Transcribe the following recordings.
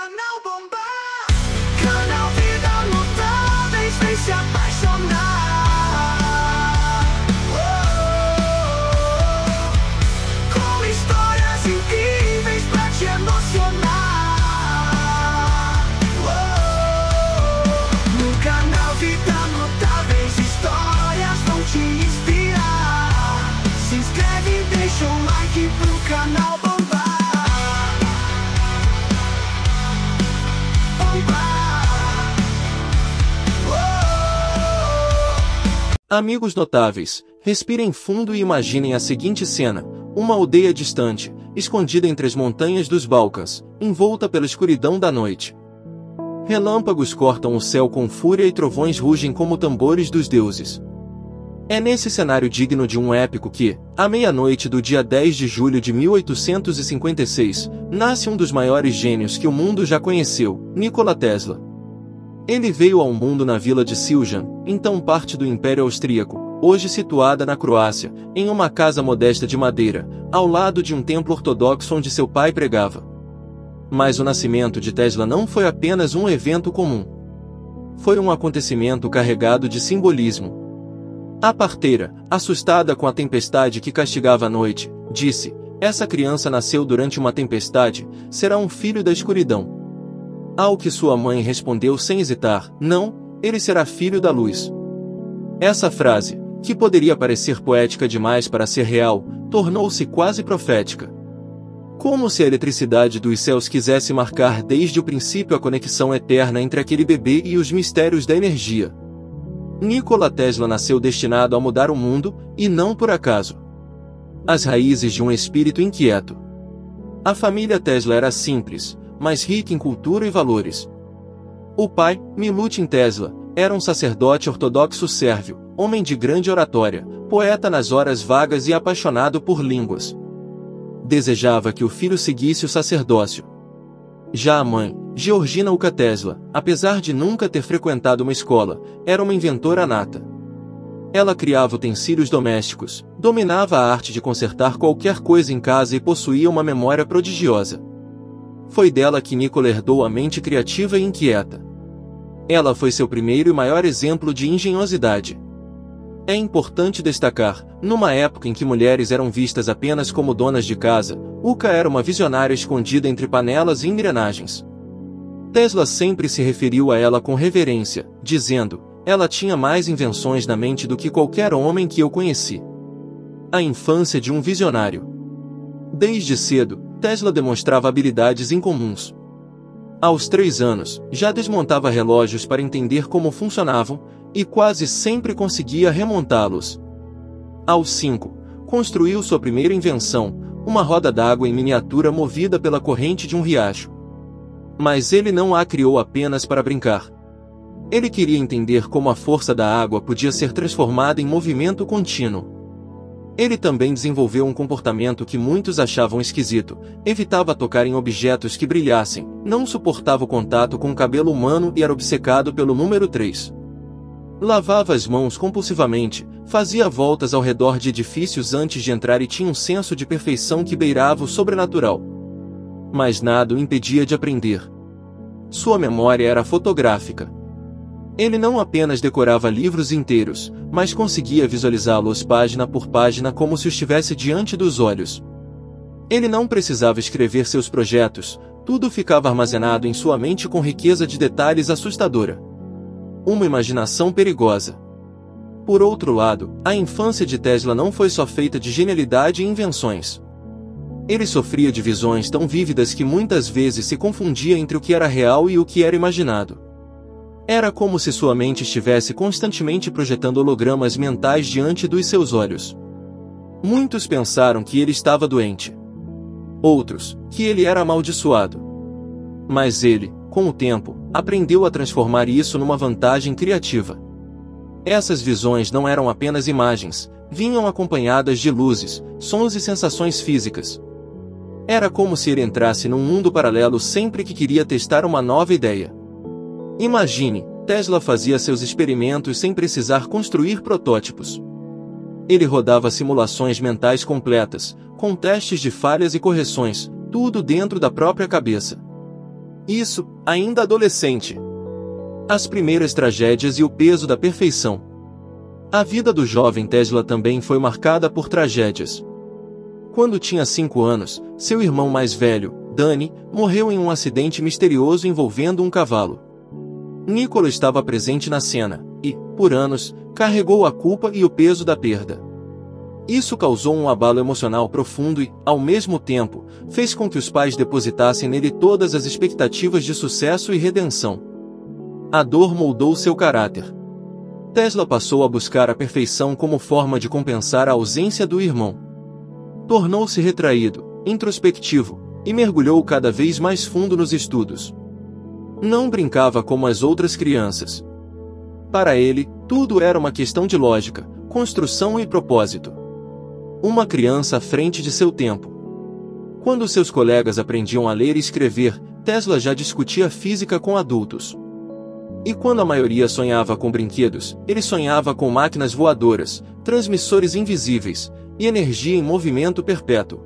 canal Bomba. Canal Vida Mutáveis, vem se apaixonar. Com histórias incríveis pra te emocionar. No canal Vida Mutáveis, histórias vão te inspirar. Se inscreve e deixa um like pro canal Bomba. Amigos notáveis, respirem fundo e imaginem a seguinte cena: uma aldeia distante, escondida entre as montanhas dos Balcãs, envolta pela escuridão da noite. Relâmpagos cortam o céu com fúria e trovões rugem como tambores dos deuses. É nesse cenário digno de um épico que, à meia-noite do dia 10 de julho de 1856, nasce um dos maiores gênios que o mundo já conheceu, Nikola Tesla. Ele veio ao mundo na vila de Siljan, então parte do Império Austríaco, hoje situada na Croácia, em uma casa modesta de madeira, ao lado de um templo ortodoxo onde seu pai pregava. Mas o nascimento de Tesla não foi apenas um evento comum. Foi um acontecimento carregado de simbolismo. A parteira, assustada com a tempestade que castigava a noite, disse: "Essa criança nasceu durante uma tempestade, será um filho da escuridão." Ao que sua mãe respondeu sem hesitar: "Não, ele será filho da luz." Essa frase, que poderia parecer poética demais para ser real, tornou-se quase profética. Como se a eletricidade dos céus quisesse marcar desde o princípio a conexão eterna entre aquele bebê e os mistérios da energia. Nikola Tesla nasceu destinado a mudar o mundo, e não por acaso. As raízes de um espírito inquieto. A família Tesla era simples, mas rica em cultura e valores. O pai, Milutin Tesla, era um sacerdote ortodoxo sérvio, homem de grande oratória, poeta nas horas vagas e apaixonado por línguas. Desejava que o filho seguisse o sacerdócio. Já a mãe, Georgina Uka Tesla, apesar de nunca ter frequentado uma escola, era uma inventora nata. Ela criava utensílios domésticos, dominava a arte de consertar qualquer coisa em casa e possuía uma memória prodigiosa. Foi dela que Nikola herdou a mente criativa e inquieta. Ela foi seu primeiro e maior exemplo de engenhosidade. É importante destacar, numa época em que mulheres eram vistas apenas como donas de casa, Uka era uma visionária escondida entre panelas e engrenagens. Tesla sempre se referiu a ela com reverência, dizendo: "Ela tinha mais invenções na mente do que qualquer homem que eu conheci." A infância de um visionário. Desde cedo, Tesla demonstrava habilidades incomuns. Aos 3 anos, já desmontava relógios para entender como funcionavam, e quase sempre conseguia remontá-los. Aos 5, construiu sua primeira invenção, uma roda d'água em miniatura movida pela corrente de um riacho. Mas ele não a criou apenas para brincar. Ele queria entender como a força da água podia ser transformada em movimento contínuo. Ele também desenvolveu um comportamento que muitos achavam esquisito: evitava tocar em objetos que brilhassem, não suportava o contato com o cabelo humano e era obcecado pelo número 3. Lavava as mãos compulsivamente, fazia voltas ao redor de edifícios antes de entrar e tinha um senso de perfeição que beirava o sobrenatural. Mas nada o impedia de aprender. Sua memória era fotográfica. Ele não apenas decorava livros inteiros, mas conseguia visualizá-los página por página como se estivesse diante dos olhos. Ele não precisava escrever seus projetos, tudo ficava armazenado em sua mente com riqueza de detalhes assustadora. Uma imaginação perigosa. Por outro lado, a infância de Tesla não foi só feita de genialidade e invenções. Ele sofria de visões tão vívidas que muitas vezes se confundia entre o que era real e o que era imaginado. Era como se sua mente estivesse constantemente projetando hologramas mentais diante dos seus olhos. Muitos pensaram que ele estava doente. Outros, que ele era amaldiçoado. Mas ele, com o tempo, aprendeu a transformar isso numa vantagem criativa. Essas visões não eram apenas imagens, vinham acompanhadas de luzes, sons e sensações físicas. Era como se ele entrasse num mundo paralelo sempre que queria testar uma nova ideia. Imagine, Tesla fazia seus experimentos sem precisar construir protótipos. Ele rodava simulações mentais completas, com testes de falhas e correções, tudo dentro da própria cabeça. Isso, ainda adolescente. As primeiras tragédias e o peso da perfeição. A vida do jovem Tesla também foi marcada por tragédias. Quando tinha 5 anos, seu irmão mais velho, Danny, morreu em um acidente misterioso envolvendo um cavalo. Nikola estava presente na cena e, por anos, carregou a culpa e o peso da perda. Isso causou um abalo emocional profundo e, ao mesmo tempo, fez com que os pais depositassem nele todas as expectativas de sucesso e redenção. A dor moldou seu caráter. Tesla passou a buscar a perfeição como forma de compensar a ausência do irmão. Tornou-se retraído, introspectivo, e mergulhou cada vez mais fundo nos estudos. Não brincava como as outras crianças. Para ele, tudo era uma questão de lógica, construção e propósito. Uma criança à frente de seu tempo. Quando seus colegas aprendiam a ler e escrever, Tesla já discutia física com adultos. E quando a maioria sonhava com brinquedos, ele sonhava com máquinas voadoras, transmissores invisíveis, e energia em movimento perpétuo.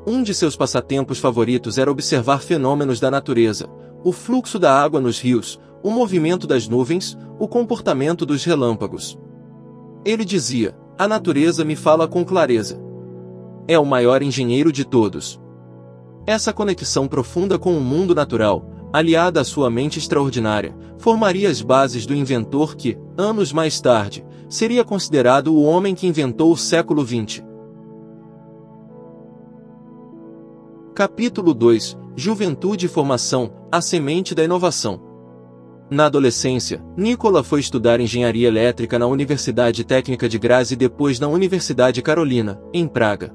Um de seus passatempos favoritos era observar fenômenos da natureza, o fluxo da água nos rios, o movimento das nuvens, o comportamento dos relâmpagos. Ele dizia: "A natureza me fala com clareza. É o maior engenheiro de todos." Essa conexão profunda com o mundo natural, aliada à sua mente extraordinária, formaria as bases do inventor que, anos mais tarde, seria considerado o homem que inventou o século XX. Capítulo 2 – Juventude e Formação – A semente da inovação. Na adolescência, Nikola foi estudar engenharia elétrica na Universidade Técnica de Graz e depois na Universidade Carolina, em Praga.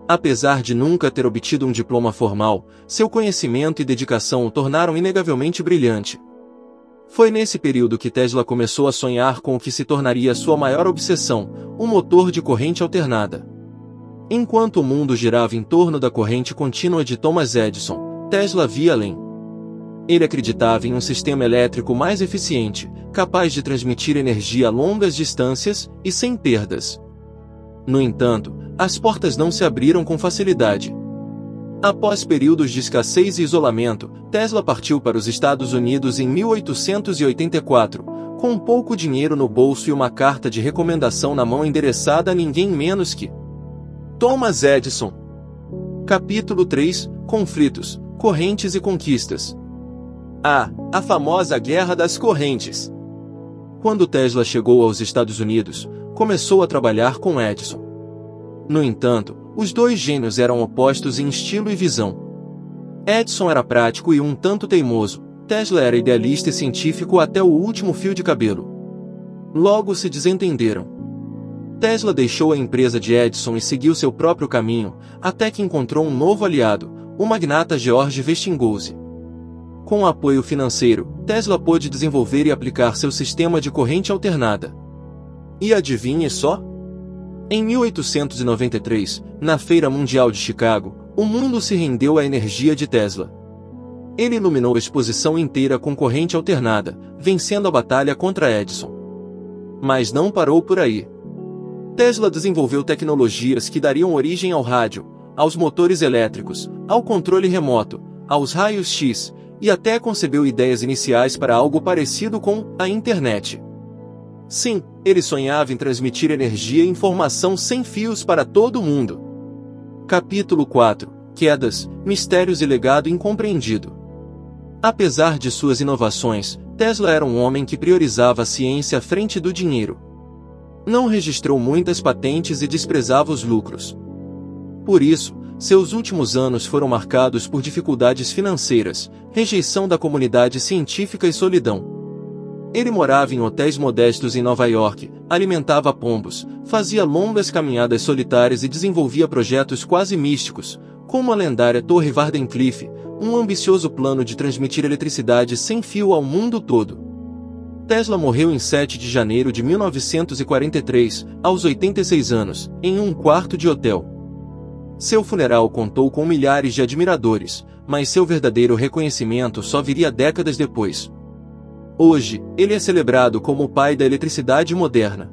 Apesar de nunca ter obtido um diploma formal, seu conhecimento e dedicação o tornaram inegavelmente brilhante. Foi nesse período que Tesla começou a sonhar com o que se tornaria sua maior obsessão, o motor de corrente alternada. Enquanto o mundo girava em torno da corrente contínua de Thomas Edison, Tesla via além. Ele acreditava em um sistema elétrico mais eficiente, capaz de transmitir energia a longas distâncias e sem perdas. No entanto, as portas não se abriram com facilidade. Após períodos de escassez e isolamento, Tesla partiu para os Estados Unidos em 1884, com pouco dinheiro no bolso e uma carta de recomendação na mão endereçada a ninguém menos que Thomas Edison. Capítulo 3 – Conflitos, Correntes e Conquistas. A famosa Guerra das Correntes. Quando Tesla chegou aos Estados Unidos, começou a trabalhar com Edison. No entanto, os dois gênios eram opostos em estilo e visão. Edison era prático e um tanto teimoso, Tesla era idealista e científico até o último fio de cabelo. Logo se desentenderam. Tesla deixou a empresa de Edison e seguiu seu próprio caminho, até que encontrou um novo aliado, o magnata George Westinghouse. Com o apoio financeiro, Tesla pôde desenvolver e aplicar seu sistema de corrente alternada. E adivinhe só? Em 1893, na Feira Mundial de Chicago, o mundo se rendeu à energia de Tesla. Ele iluminou a exposição inteira com corrente alternada, vencendo a batalha contra Edison. Mas não parou por aí. Tesla desenvolveu tecnologias que dariam origem ao rádio, aos motores elétricos, ao controle remoto, aos raios-x, e até concebeu ideias iniciais para algo parecido com a internet. Sim, ele sonhava em transmitir energia e informação sem fios para todo mundo. Capítulo 4 – Quedas, Mistérios e Legado Incompreendido. Apesar de suas inovações, Tesla era um homem que priorizava a ciência à frente do dinheiro. Não registrou muitas patentes e desprezava os lucros. Por isso, seus últimos anos foram marcados por dificuldades financeiras, rejeição da comunidade científica e solidão. Ele morava em hotéis modestos em Nova York, alimentava pombos, fazia longas caminhadas solitárias e desenvolvia projetos quase místicos, como a lendária Torre Wardenclyffe, um ambicioso plano de transmitir eletricidade sem fio ao mundo todo. Tesla morreu em 7 de janeiro de 1943, aos 86 anos, em um quarto de hotel. Seu funeral contou com milhares de admiradores, mas seu verdadeiro reconhecimento só viria décadas depois. Hoje, ele é celebrado como o pai da eletricidade moderna.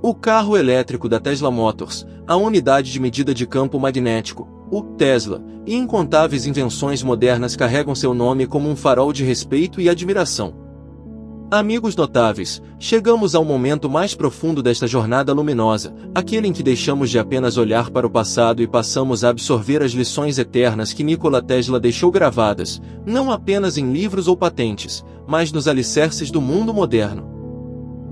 O carro elétrico da Tesla Motors, a unidade de medida de campo magnético, o Tesla, e incontáveis invenções modernas carregam seu nome como um farol de respeito e admiração. Amigos notáveis, chegamos ao momento mais profundo desta jornada luminosa, aquele em que deixamos de apenas olhar para o passado e passamos a absorver as lições eternas que Nikola Tesla deixou gravadas, não apenas em livros ou patentes, mas nos alicerces do mundo moderno.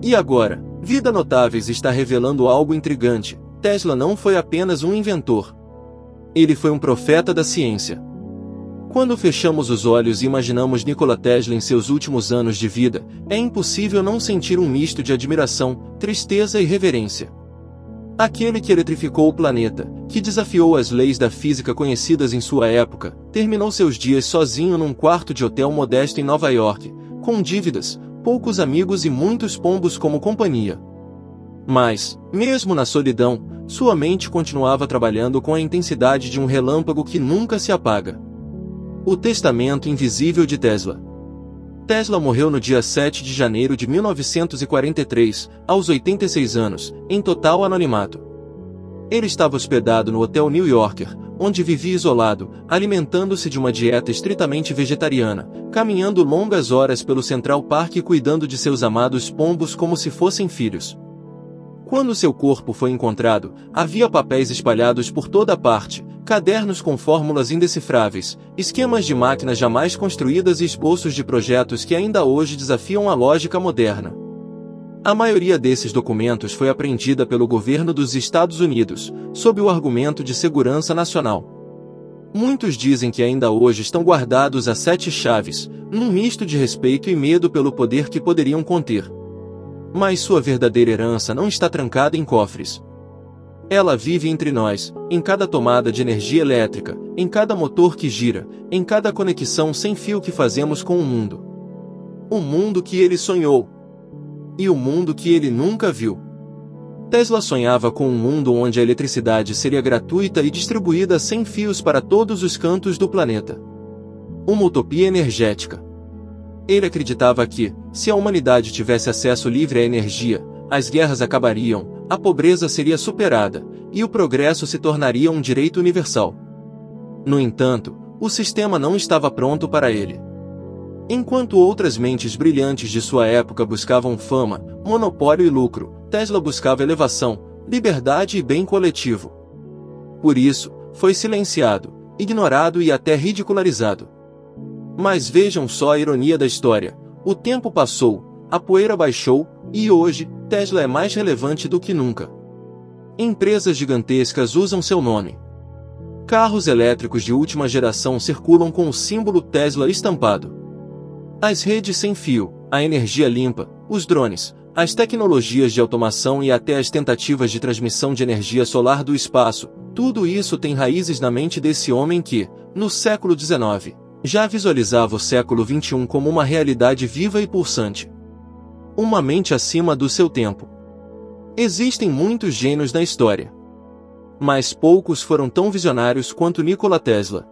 E agora, Vida Notáveis está revelando algo intrigante: Tesla não foi apenas um inventor. Ele foi um profeta da ciência. Quando fechamos os olhos e imaginamos Nikola Tesla em seus últimos anos de vida, é impossível não sentir um misto de admiração, tristeza e reverência. Aquele que eletrificou o planeta, que desafiou as leis da física conhecidas em sua época, terminou seus dias sozinho num quarto de hotel modesto em Nova York, com dívidas, poucos amigos e muitos pombos como companhia. Mas, mesmo na solidão, sua mente continuava trabalhando com a intensidade de um relâmpago que nunca se apaga. O testamento invisível de Tesla. Tesla morreu no dia 7 de janeiro de 1943, aos 86 anos, em total anonimato. Ele estava hospedado no Hotel New Yorker, onde vivia isolado, alimentando-se de uma dieta estritamente vegetariana, caminhando longas horas pelo Central Park e cuidando de seus amados pombos como se fossem filhos. Quando seu corpo foi encontrado, havia papéis espalhados por toda parte, cadernos com fórmulas indecifráveis, esquemas de máquinas jamais construídas e esboços de projetos que ainda hoje desafiam a lógica moderna. A maioria desses documentos foi apreendida pelo governo dos Estados Unidos, sob o argumento de segurança nacional. Muitos dizem que ainda hoje estão guardados a 7 chaves, num misto de respeito e medo pelo poder que poderiam conter. Mas sua verdadeira herança não está trancada em cofres. Ela vive entre nós, em cada tomada de energia elétrica, em cada motor que gira, em cada conexão sem fio que fazemos com o mundo. O mundo que ele sonhou. E o mundo que ele nunca viu. Tesla sonhava com um mundo onde a eletricidade seria gratuita e distribuída sem fios para todos os cantos do planeta. Uma utopia energética. Ele acreditava que, se a humanidade tivesse acesso livre à energia, as guerras acabariam, a pobreza seria superada, e o progresso se tornaria um direito universal. No entanto, o sistema não estava pronto para ele. Enquanto outras mentes brilhantes de sua época buscavam fama, monopólio e lucro, Tesla buscava elevação, liberdade e bem coletivo. Por isso, foi silenciado, ignorado e até ridicularizado. Mas vejam só a ironia da história: o tempo passou, a poeira baixou, e hoje, Tesla é mais relevante do que nunca. Empresas gigantescas usam seu nome. Carros elétricos de última geração circulam com o símbolo Tesla estampado. As redes sem fio, a energia limpa, os drones, as tecnologias de automação e até as tentativas de transmissão de energia solar do espaço, tudo isso tem raízes na mente desse homem que, no século XIX, já visualizava o século XXI como uma realidade viva e pulsante. Uma mente acima do seu tempo. Existem muitos gênios na história. Mas poucos foram tão visionários quanto Nikola Tesla.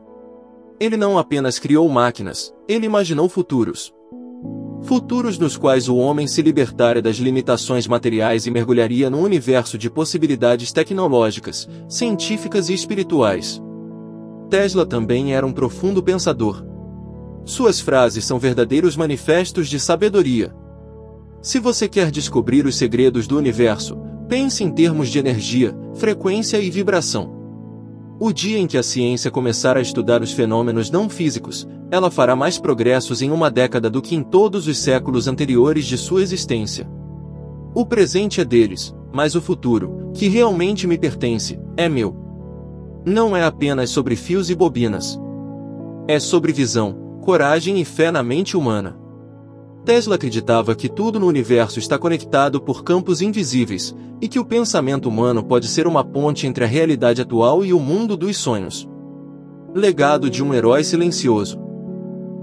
Ele não apenas criou máquinas, ele imaginou futuros. Futuros nos quais o homem se libertaria das limitações materiais e mergulharia num universo de possibilidades tecnológicas, científicas e espirituais. Tesla também era um profundo pensador. Suas frases são verdadeiros manifestos de sabedoria. Se você quer descobrir os segredos do universo, pense em termos de energia, frequência e vibração. O dia em que a ciência começar a estudar os fenômenos não físicos, ela fará mais progressos em uma década do que em todos os séculos anteriores de sua existência. O presente é deles, mas o futuro, que realmente me pertence, é meu. Não é apenas sobre fios e bobinas. É sobre visão, coragem e fé na mente humana. Tesla acreditava que tudo no universo está conectado por campos invisíveis, e que o pensamento humano pode ser uma ponte entre a realidade atual e o mundo dos sonhos. Legado de um herói silencioso.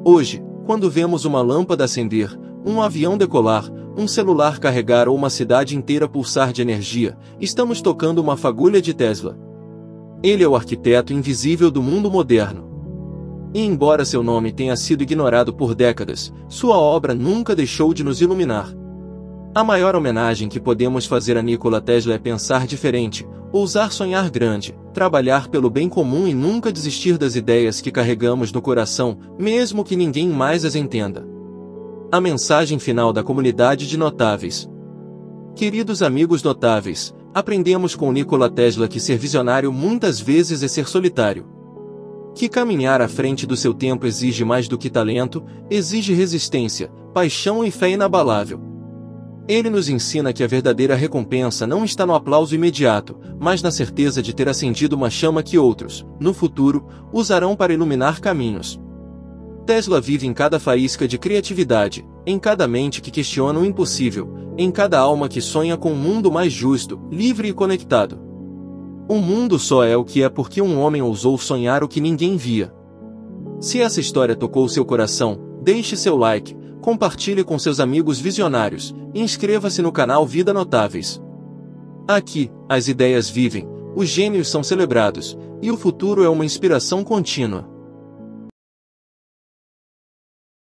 Hoje, quando vemos uma lâmpada acender, um avião decolar, um celular carregar ou uma cidade inteira pulsar de energia, estamos tocando uma fagulha de Tesla. Ele é o arquiteto invisível do mundo moderno. E embora seu nome tenha sido ignorado por décadas, sua obra nunca deixou de nos iluminar. A maior homenagem que podemos fazer a Nikola Tesla é pensar diferente, ousar sonhar grande, trabalhar pelo bem comum e nunca desistir das ideias que carregamos no coração, mesmo que ninguém mais as entenda. A mensagem final da comunidade de notáveis. Queridos amigos notáveis, aprendemos com Nikola Tesla que ser visionário muitas vezes é ser solitário. Que caminhar à frente do seu tempo exige mais do que talento, exige resistência, paixão e fé inabalável. Ele nos ensina que a verdadeira recompensa não está no aplauso imediato, mas na certeza de ter acendido uma chama que outros, no futuro, usarão para iluminar caminhos. Tesla vive em cada faísca de criatividade, em cada mente que questiona o impossível, em cada alma que sonha com um mundo mais justo, livre e conectado. Um mundo só é o que é porque um homem ousou sonhar o que ninguém via. Se essa história tocou seu coração, deixe seu like, compartilhe com seus amigos visionários, e inscreva-se no canal Vida Notáveis. Aqui, as ideias vivem, os gênios são celebrados, e o futuro é uma inspiração contínua.